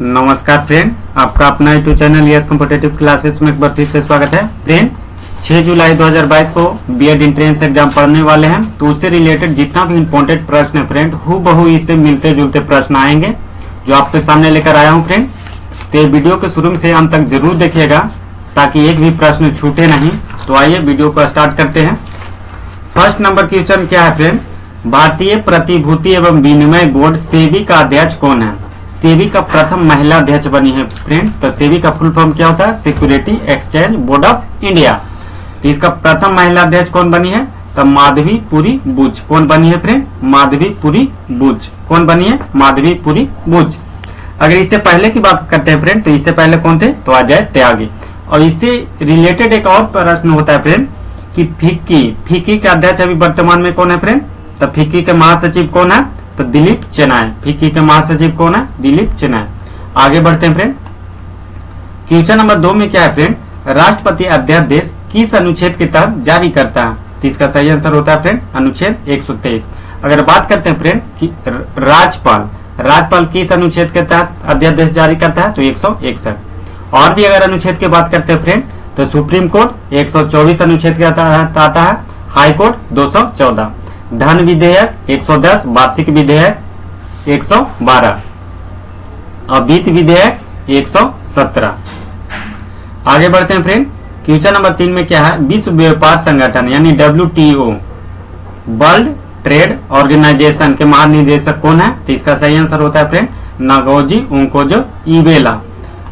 नमस्कार फ्रेंड, आपका अपना YouTube channel yes competitive classes में एक बार फिर से स्वागत है। फ्रेंड 6 जुलाई 2022 को बीएड एंट्रेंस एग्जाम पढ़ने वाले हैं, तो उससे रिलेटेड जितना भी इम्पोर्टेंट प्रश्न है फ्रेंड, हूबहू इससे मिलते जुलते प्रश्न आएंगे जो आपके सामने लेकर आया हूँ फ्रेंड। तो ये वीडियो के शुरू से अंत तक जरूर देखिएगा ताकि एक भी प्रश्न छूटे नहीं। तो आइए वीडियो को स्टार्ट करते हैं। फर्स्ट नंबर क्वेश्चन क्या है फ्रेंड, भारतीय प्रतिभूति एवं विनिमय बोर्ड सेबी का अध्यक्ष कौन है? सेबी का प्रथम महिला अध्यक्ष बनी है फ्रेंड। तो सेबी का फुल फॉर्म क्या होता है? Security exchange board of India. तो इसका प्रथम महिला अध्यक्ष कौन बनी है? तो माधवीपुरी बुच। कौन बनी है फ्रेंड? माधवीपुरी बुच। कौन बनी है? माधवीपुरी बुच। अगर इससे पहले की बात करते हैं फ्रेंड, तो इससे पहले कौन थे? तो अजय त्यागी। और इससे रिलेटेड एक और प्रश्न होता है फ्रेंड कि फिक्की के अध्यक्ष अभी वर्तमान में कौन है फ्रेंड? तो फिक्की के महासचिव कौन है? तो दिलीप चेनाय। फिक्की के महासचिव कौन है? दिलीप चेनाय। आगे बढ़ते हैं फ्रेंड। क्वेश्चन नंबर 2 में क्या है फ्रेंड, राष्ट्रपति अध्यादेश किस अनुच्छेद के तहत जारी करता है? तो इसका सही आंसर होता है फ्रेंड अनुच्छेद 123। अगर बात करते हैं फ्रेंड कि राज्यपाल किस अनुच्छेद के तहत अध्यादेश जारी करता है? तो 161। और भी अगर अनुच्छेद की बात करते हैं फ्रेंड, तो सुप्रीम कोर्ट 124 अनुच्छेद के तहत आता है, हाई कोर्ट 214, धन विधेयक 110, वार्षिक विधेयक 112 और वित्त विधेयक 117। आगे बढ़ते हैं फ्रेंड। क्वेश्चन नंबर 3 में क्या है, विश्व व्यापार संगठन यानी WTO वर्ल्ड ट्रेड ऑर्गेनाइजेशन के महानिदेशक कौन है? तो इसका सही आंसर होता है फ्रेंड नागोजी ओंकोजो इवेला।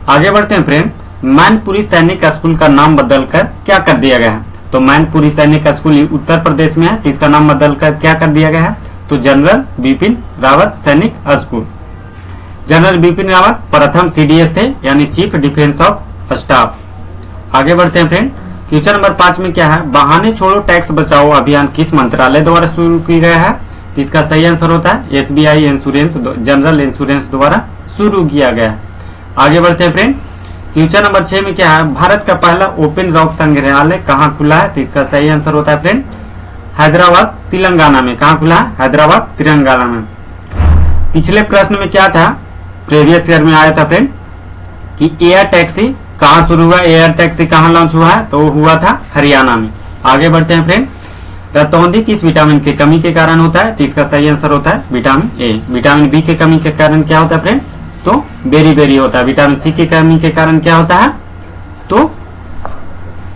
आगे बढ़ते हैं फ्रेंड। मैनपुरी सैनिक स्कूल का नाम बदलकर क्या कर दिया गया है? तो मैनपुरी सैनिक स्कूल उत्तर प्रदेश में है, तो इसका नाम बदलकर क्या कर दिया गया है? तो जनरल बिपिन रावत सैनिक स्कूल। जनरल बिपिन रावत प्रथम CDS थे यानी चीफ डिफेंस ऑफ स्टाफ। आगे बढ़ते हैं फ्रेंड। क्वेश्चन नंबर 5 में क्या है, बहाने छोड़ो टैक्स बचाओ अभियान किस मंत्रालय द्वारा शुरू किया गया है? तो इसका सही आंसर होता है SBI इंश्योरेंस जनरल इंश्योरेंस द्वारा शुरू किया गया है। आगे बढ़ते हैं फ्रेंड। क्वेश्चन नंबर 6 में क्या है, भारत का पहला ओपन रॉक संग्रहालय कहाँ खुला है? तो इसका सही आंसर होता है फ्रेंड हैदराबाद तेलंगाना में। कहाँ खुला है? हैदराबाद तेलंगाना में। पिछले प्रश्न में क्या था, प्रीवियस ईयर में आया था फ्रेंड कि एयर टैक्सी कहाँ शुरू हुआ, एयर टैक्सी कहाँ लॉन्च हुआ है? तो हुआ था हरियाणा में। आगे बढ़ते हैं फ्रेंड। रतौंधी किस विटामिन की कमी के कारण होता है? तो इसका सही आंसर होता है विटामिन A। विटामिन B के कमी के कारण क्या होता है फ्रेंड? तो बेरी होता है। विटामिन C की कमी के कारण क्या होता है? तो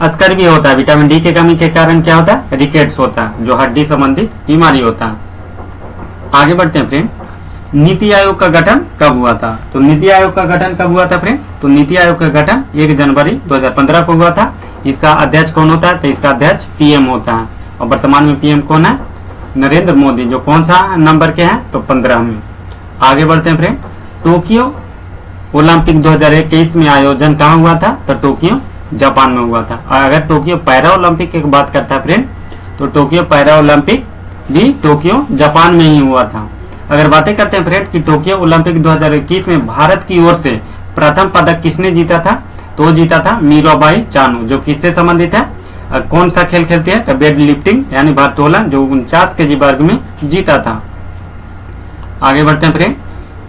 स्कर्वी होता है। विटामिन D की कमी के कारण क्या होता है? रिकेट्स होता है, जो हड्डी संबंधित बीमारी होता है। आगे बढ़ते हैं फ्रेंड। नीति आयोग का गठन कब हुआ था? तो नीति आयोग का गठन कब हुआ था फ्रेंड? तो नीति आयोग का गठन 1 जनवरी 2015 को हुआ था। इसका अध्यक्ष कौन होता है? तो इसका अध्यक्ष PM होता है। और वर्तमान में PM कौन है? नरेंद्र मोदी, जो कौन सा नंबर के हैं? तो 15 में। आगे बढ़ते हैं फ्रेंड। टोक्यो ओलंपिक 2021 में आयोजन कहाँ हुआ था? तो टोक्यो जापान में हुआ था। और अगर टोक्यो पैरा ओलंपिक की बात करता है फ्रेंड, तो टोक्यो पैरा ओलंपिक भी टोक्यो जापान में ही हुआ था। अगर बातें करते हैं फ्रेंड कि टोक्यो ओलंपिक 2021 में भारत की ओर से प्रथम पदक किसने जीता था? तो जीता था मीराबाई चानू, जो किससे संबंधित है? कौन सा खेल खेलती है? तो वेट लिफ्टिंग यानी भारोत्तोलन, जो 49 kg वर्ग में जीता था। आगे बढ़ते हैं फ्रेंड।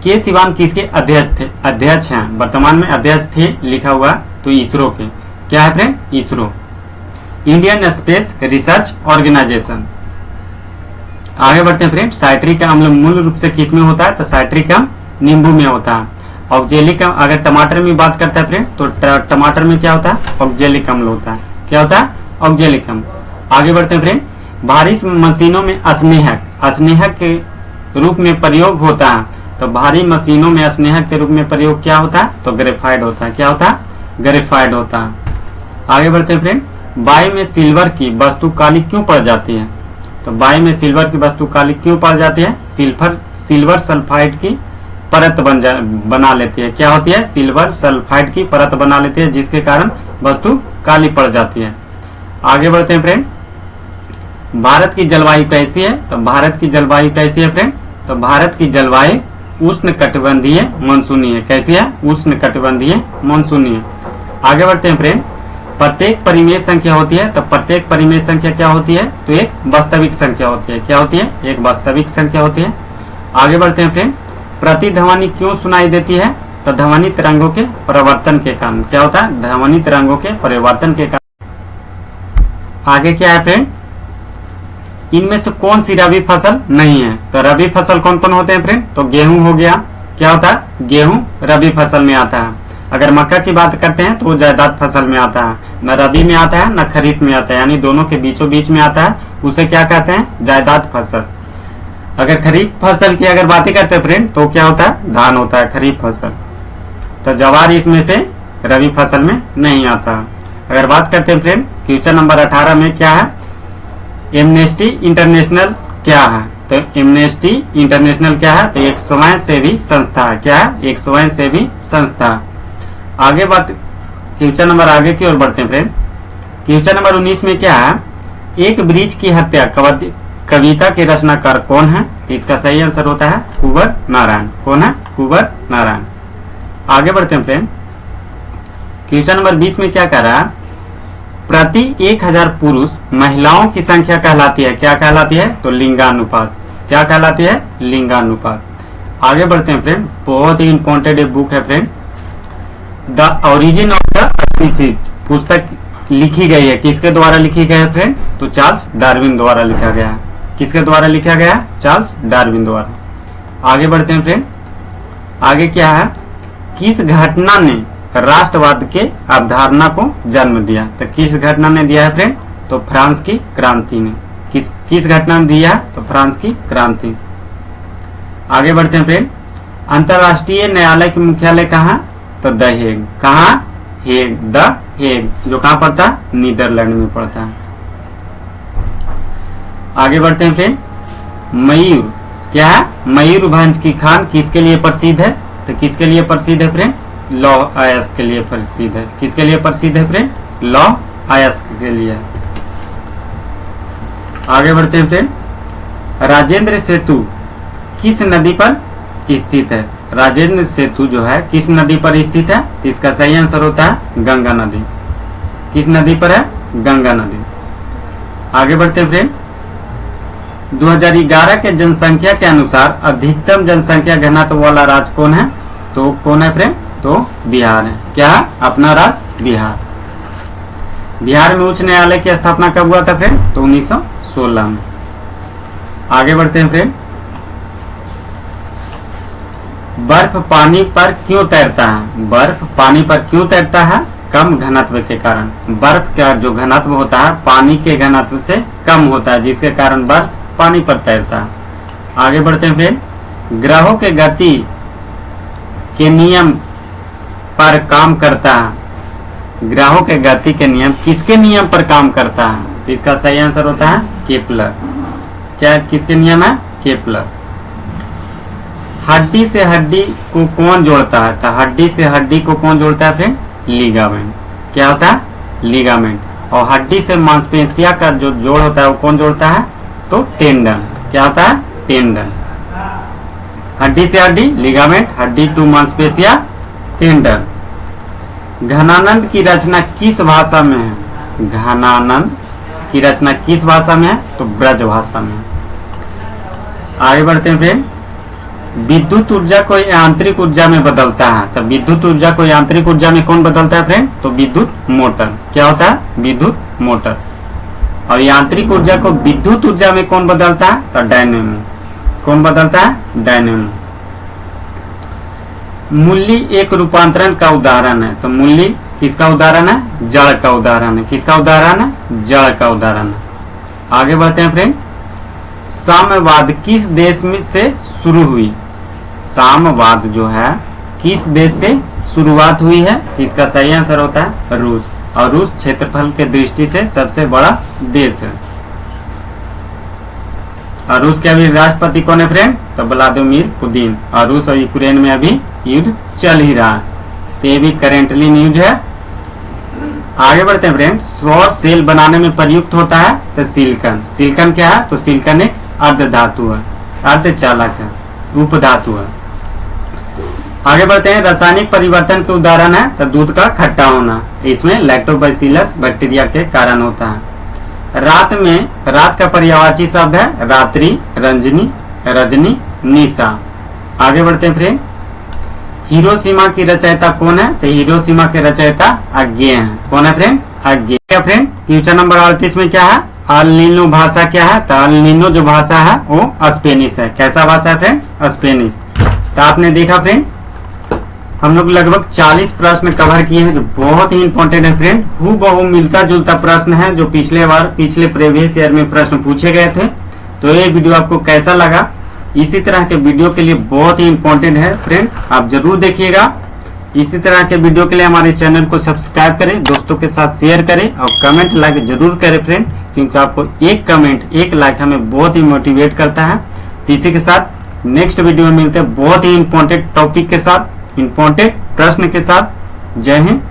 के सिवान किसके अध्यक्ष थे? अध्यक्ष हैं, वर्तमान में अध्यक्ष थे लिखा हुआ, तो इसरो के। क्या है friend? ISRO, Indian space research organisation. आगे बढ़ते हैं फ्रेंड। साइट्रिक अम्ल मूल रूप से किस में होता है? तो साइट्रिक अम्ल नींबू में होता है। ऑक्जेलिक अम्ल अगर टमाटर में बात करता है फ्रेंड, तो टमाटर में क्या होता है? ऑक्जेलिक अम्ल होता है। क्या होता है? ऑक्जेलिक अम्ल। आगे बढ़ते हैं फ्रेंड। भारी मशीनों में स्नेहक के रूप में प्रयोग होता है। तो भारी मशीनों में स्नेहक के रूप में प्रयोग क्या होता है? तो ग्रेफाइट होता है। क्या होता है? ग्रेफाइट होता है। आगे बढ़ते हैं फ्रेंड। वायु में सिल्वर की वस्तु काली क्यों पड़ जाती है? तो वायु में सिल्वर की वस्तु काली क्यों पड़ जाती है? सिल्वर सल्फाइड की परत बना लेती है। क्या होती है? सिल्वर सल्फाइड की परत बना लेती है, जिसके कारण वस्तु काली पड़ जाती है। आगे बढ़ते हैं फ्रेंड। भारत की जलवायु कैसी है? तो भारत की जलवायु कैसी है फ्रेंड? तो भारत की जलवायु उष्ण कटिबंधीय मानसूनी है। कैसी है? उष्ण कटिबंधीय मानसूनी है। आगे बढ़ते हैं फ्रेंड। प्रत्येक परिमेय संख्या होती है, तो प्रत्येक परिमेय संख्या क्या होती है? तो एक वास्तविक संख्या होती है। क्या होती है? एक वास्तविक संख्या होती है। आगे बढ़ते हैं फ्रेंड। प्रतिध्वनि क्यों सुनाई देती है? तो ध्वनि तरंगों के परिवर्तन के कारण। क्या होता है? ध्वनि तरंगों के परिवर्तन के कारण। आगे क्या है फ्रेंड? इनमें से कौन सी रबी फसल नहीं है? तो रबी फसल कौन कौन होते हैं फ्रेंड? तो गेहूं हो गया। क्या होता है? गेहूं रबी फसल में आता है। अगर मक्का की बात करते हैं तो वो जायदाद फसल में आता है, न रबी में आता है न खरीफ में आता है, यानी दोनों के बीचों बीच में आता है, उसे क्या कहते हैं? जायदाद फसल। अगर खरीफ फसल की अगर बातें करते हैं फ्रेंड तो क्या होता है? धान होता है खरीफ फसल। तो जवार इसमें से रबी फसल में नहीं आता। अगर बात करते हैं फ्रेंड क्वेश्चन नंबर 18 में क्या है? एमनेस्टी इंटरनेशनल क्या है? तो एमनेस्टी इंटरनेशनल क्या है? तो एक स्वयंसेवी संस्था है। क्या है? एक स्वयंसेवी संस्था। आगे बात क्वेश्चन नंबर आगे की ओर बढ़ते हैं फ्रेंड। क्वेश्चन नंबर 19 में क्या है? एक ब्रिज की हत्या कविता के रचनाकार कौन है? तो इसका सही आंसर होता है कुंवर नारायण। कौन है? कुंवर नारायण। आगे बढ़ते हैं फ्रेंड। क्वेश्चन नंबर 20 में क्या कह रहा है? प्रति 1000 पुरुष महिलाओं की संख्या कहलाती है। क्या कहलाती है? तो लिंगानुपात। क्या कहलाती है? लिंगानुपात। आगे बढ़ते हैं फ्रेंड। बहुत ही इंपॉर्टेंट एक बुक है friend, the origin of the species. पुस्तक लिखी गई है, किसके द्वारा लिखी गई है फ्रेंड? तो चार्ल्स डार्विन द्वारा लिखा गया है। किसके द्वारा लिखा गया है? चार्ल्स डार्विन द्वारा। आगे बढ़ते हैं फ्रेंड। आगे क्या है? किस घटना ने राष्ट्रवाद के अवधारणा को जन्म दिया? तो किस घटना ने दिया है फ्रेंड? तो फ्रांस की क्रांति ने। किस घटना ने दिया है? तो फ्रांस की क्रांति। आगे बढ़ते हैं फ्रेंड। अंतरराष्ट्रीय न्यायालय की मुख्यालय कहाँ? तो द हेग। कहाँ? हेग, द हेग, जो कहाँ पड़ता है? नीदरलैंड में पड़ता है। आगे बढ़ते हैं फ्रेंड। मयूर क्या है? मयूरभंज की खान किसके लिए प्रसिद्ध है? तो किसके लिए प्रसिद्ध है फ्रेंड? लौह अयस्क के लिए प्रसिद्ध है। किसके लिए प्रसिद्ध है फ्रेंड? लौह अयस्क के लिए। आगे बढ़ते हैं फ्रेंड। राजेंद्र सेतु किस नदी पर स्थित है? राजेंद्र सेतु जो है किस नदी पर स्थित है? तो इसका सही आंसर होता है गंगा नदी। किस नदी पर है? गंगा नदी। आगे बढ़ते हैं फ्रेंड। 2011 के जनसंख्या के अनुसार अधिकतम जनसंख्या घनत्व वाला राज्य कौन है? तो कौन है फ्रेंड? तो बिहार है। क्या है? अपना राज्य बिहार। बिहार में उच्च न्यायालय की स्थापना कब हुआ था फ्रेंड? तो 1916 में। आगे बढ़ते हैं फ्रेंड। बर्फ पानी पर क्यों तैरता है? बर्फ पानी पर क्यों तैरता है? कम घनत्व के कारण। बर्फ का जो घनत्व होता है पानी के घनत्व से कम होता है, जिसके कारण बर्फ पानी पर तैरता है। आगे बढ़ते हैं फ्रेंड। ग्रहों के गति के नियम पर काम करता है। ग्रहों के गति के नियम किसके नियम पर काम करता है? तो इसका सही आंसर होता है केपलर। क्या किसके नियम है? केपलर। हड्डी से हड्डी को कौन जोड़ता है? तो हड्डी से हड्डी को कौन जोड़ता है फ्रेंड? लिगामेंट। क्या होता है? लिगामेंट। और हड्डी से मांसपेशिया का जो जोड़ होता है वो कौन जोड़ता है? तो टेंडन। क्या होता है? टेंडन। हड्डी से हड्डी लिगामेंट, हड्डी टू मांसपेशिया टेंडन। घनानंद की रचना किस भाषा में है? घनानंद की रचना किस भाषा में है? तो ब्रज भाषा में। आगे बढ़ते हैं फ्रेंड। विद्युत ऊर्जा को यांत्रिक ऊर्जा में बदलता है। तो विद्युत ऊर्जा को यांत्रिक ऊर्जा में कौन बदलता है फ्रेंड? तो विद्युत मोटर। क्या होता है? विद्युत मोटर। और यांत्रिक ऊर्जा को विद्युत ऊर्जा में कौन बदलता है? तो डायनेमो। कौन बदलता है? डायनेमो। मूल्य एक रूपांतरण का उदाहरण है। तो मूल्य किसका उदाहरण है? जड़ का उदाहरण है। किसका उदाहरण है? जड़ का उदाहरण है। आगे बढ़ते हैं फ्रेंड। साम्यवाद किस देश में से शुरू हुई? साम्यवाद जो है किस देश से शुरुआत हुई है? इसका सही आंसर होता है रूस। और रूस क्षेत्रफल के दृष्टि से सबसे बड़ा देश है। और रूस के अभी राष्ट्रपति कौन है फ्रेंड? तो व्लादिमीर पुतिन। और रूस और यूक्रेन में अभी युद्ध चल ही रहा है। तो ये भी करेंटली न्यूज है। आगे बढ़ते हैं फ्रेंड। सौर सेल बनाने में प्रयुक्त होता है तो सिलिकॉन। सिलिकॉन क्या है? तो सिलिकॉन एक अर्ध धातु है, अर्धचालक है, उपधातु है। आगे बढ़ते हैं। रासायनिक परिवर्तन के उदाहरण है तो दूध का खट्टा होना। इसमें लैक्टोबैसिलस बैक्टीरिया के कारण होता है। रात का पर्यायवाची शब्द है रात्रि, रंजनी, रजनी, निशा। आगे बढ़ते हैं फ्रेंड। हिरोशिमा की रचयिता कौन है? तो हिरोशिमा के रचयिता अज्ञेय हैं। कौन है फ्रेंड? अज्ञेय। क्या फ्रेंड? क्वेश्चन नंबर 38 में क्या है? अल नीनो भाषा क्या है? तो अल नीनो जो भाषा है वो स्पेनिश है। कैसा भाषा है फ्रेंड? स्पेनिश। तो आपने देखा फ्रेंड, हम लोग लगभग 40 प्रश्न कवर किए हैं जो बहुत ही इंपॉर्टेंट है फ्रेंड। हूबहू मिलता जुलता प्रश्न है जो पिछले प्रीवियस ईयर में प्रश्न पूछे गए थे। तो ये वीडियो आपको कैसा लगा? इसी तरह के वीडियो के लिए बहुत ही इंपॉर्टेंट है फ्रेंड, आप जरूर देखिएगा। इसी तरह के वीडियो के लिए हमारे चैनल को सब्सक्राइब करें, दोस्तों के साथ शेयर करें और कमेंट लाइक जरूर करें फ्रेंड, क्योंकि आपको एक कमेंट एक लाइक हमें बहुत ही मोटिवेट करता है। तो इसी के साथ नेक्स्ट वीडियो में मिलते हैं बहुत ही इंपॉर्टेंट टॉपिक के साथ, इंपॉर्टेंट प्रश्न के साथ। जय हिंद।